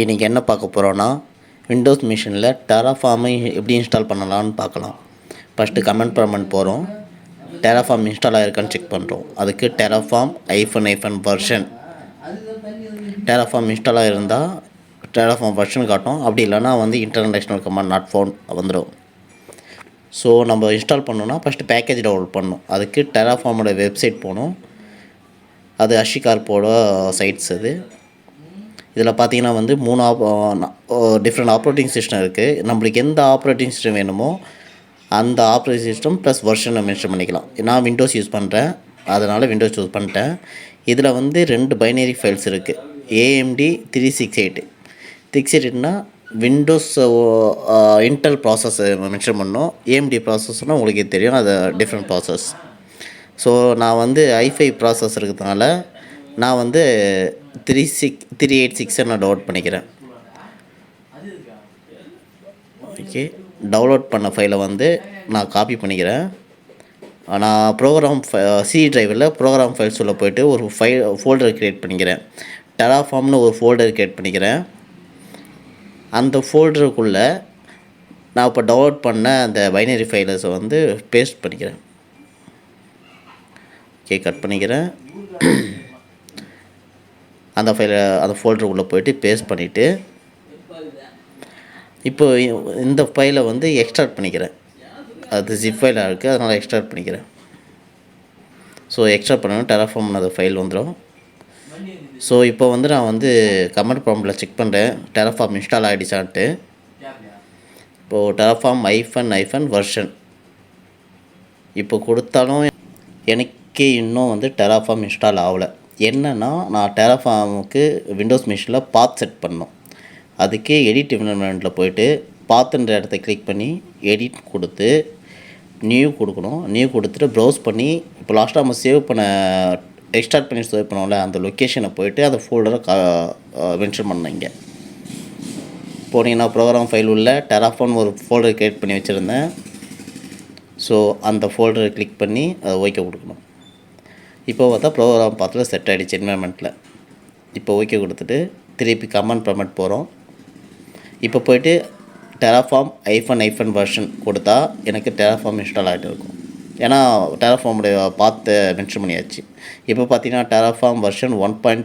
இன்றைக்கி என்ன பார்க்க போகிறோன்னா விண்டோஸ் மிஷினில் டெராஃபார்மை எப்படி இன்ஸ்டால் பண்ணலான்னு பார்க்கலாம். ஃபஸ்ட்டு கமெண்ட் போகிறோம். டெராஃபார்ம் இன்ஸ்டால் ஆகிருக்கான்னு செக் பண்ணுறோம். அதுக்கு டெராஃபார்ம் வெர்ஷன் டெராஃபார்ம் இன்ஸ்டால் ஆகிருந்தால் டெராஃபார்ம் வெர்ஷன் காட்டும். அப்படி இல்லைனா இன்டர்நேஷ்னல் கமாண்ட் நாட் ஃபவுண்ட் வந்துடும். ஸோ நம்ம இன்ஸ்டால் பண்ணோன்னா ஃபஸ்ட்டு பேக்கேஜ் டவுன்லோட் பண்ணணும். அதுக்கு டெராஃபார்மோட வெப்சைட் போகணும். அது அஷிகார்ப்போட சைட்ஸ் அது. இதில் பார்த்தீங்கன்னா 3 டிஃப்ரெண்ட் ஆப்ரேட்டிங் சிஸ்டம் இருக்குது. நம்மளுக்கு எந்த ஆப்ரேட்டிங் சிஸ்டம் வேணுமோ அந்த ஆப்ரேட்டிங் சிஸ்டம் ப்ளஸ் வெர்ஷனை மென்ஷன் பண்ணிக்கலாம். நான் விண்டோஸ் யூஸ் பண்ணுறேன், அதனால் விண்டோஸ் யூஸ் பண்ணிட்டேன். இதில் 2 பைனரி ஃபைல்ஸ் இருக்குது. AMD 368னா விண்டோஸ் இன்டெல் ப்ராசஸ் மென்ஷன் பண்ணோம். AMD ப்ராசஸ்னால் உங்களுக்கு தெரியும், அது டிஃப்ரெண்ட் ப்ராசஸ். ஸோ நான் i5 ப்ராசஸ் இருக்கிறதுனால நான் 386 நான் டவுன்லோட் பண்ணிக்கிறேன். ஓகே, டவுன்லோட் பண்ண ஃபைலை நான் காப்பி பண்ணிக்கிறேன். நான் ப்ரோக்ராம் சி டிரைவில் ப்ரோக்ராம் ஃபைல்ஸ் உள்ள போய்ட்டு ஒரு ஃபோல்டர் க்ரியேட் பண்ணிக்கிறேன். டெராஃபார்ம்னு ஒரு ஃபோல்டர் க்ரியேட் பண்ணிக்கிறேன். அந்த ஃபோல்டருக்குள்ளே நான் இப்போ டவுன்லோட் பண்ண அந்த பைனரி ஃபைல்ஸை பேஸ்ட் பண்ணிக்கிறேன். ஓகே, கட் பண்ணிக்கிறேன். அந்த ஃபோல்டருக்குள்ளே போய்ட்டு பேஸ்ட் பண்ணிவிட்டு இப்போ இந்த ஃபைலை எக்ஸ்ட்ராக்ட் பண்ணிக்கிறேன். அது ஜிப் ஃபைலாக இருக்குது, அதனால் எக்ஸ்ட்ராக்ட் பண்ணிக்கிறேன். ஸோ எக்ஸ்ட்ராக்ட் பண்ணணும், டெராஃபார்ம்னு அந்த ஃபைல் வந்துடும். ஸோ இப்போ நான் கமெண்ட் ப்ராம்ப்டில் செக் பண்ணுறேன் டெராஃபார்ம் இன்ஸ்டால் ஆகிடுச்சான்ட்டு. இப்போது டெராஃபார்ம் வெர்ஷன் இப்போ கொடுத்தாலும் எனக்கே இன்னும் டெராஃபார்ம் இன்ஸ்டால் ஆகலை. என்னென்னா, நான் டெராஃபார்முக்கு விண்டோஸ் மிஷினில் பாத் செட் பண்ணணும். அதுக்கு எடிட் என்விரான்மெண்ட்டில் போய்ட்டு பாத்துன்ற இடத்த கிளிக் பண்ணி எடிட் கொடுத்து நியூ கொடுக்கணும். நியூ கொடுத்துட்டு ப்ரௌஸ் பண்ணி இப்போ லாஸ்ட்டாக நம்ம சேவ் பண்ண எக்ஸ்ட்ராக்ட் பண்ணி சேவ் பண்ணோம்ல, அந்த லொக்கேஷனை போய்ட்டு அந்த ஃபோல்டரை மென்ஷன் பண்ணேன். இங்கே போனீங்கன்னா ப்ரோக்ராம் ஃபைல் உள்ள டெராஃபார்ம் ஒரு ஃபோல்டர் க்ரியேட் பண்ணி வச்சுருந்தேன். ஸோ அந்த ஃபோல்டரை கிளிக் பண்ணி அதை ஓகே கொடுக்கணும். இப்போ பார்த்தா ப்ரோக்ராம் பார்த்துல செட் ஆகிடுச்சு என்விரான்மெண்ட்டில். இப்போ ஓகே கொடுத்துட்டு திருப்பி கமெண்ட் போகிறோம். இப்போ போய்ட்டு டெராஃபார்ம் வெர்ஷன் கொடுத்தா எனக்கு டெராஃபார்ம் இன்ஸ்டால் ஆகிட்டு இருக்கும். ஏன்னா டெராஃபார்முடைய பாத்தை மென்ஷன் பண்ணியாச்சு. இப்போ பார்த்தீங்கன்னா டெராஃபார்ம் வெர்ஷன் 1.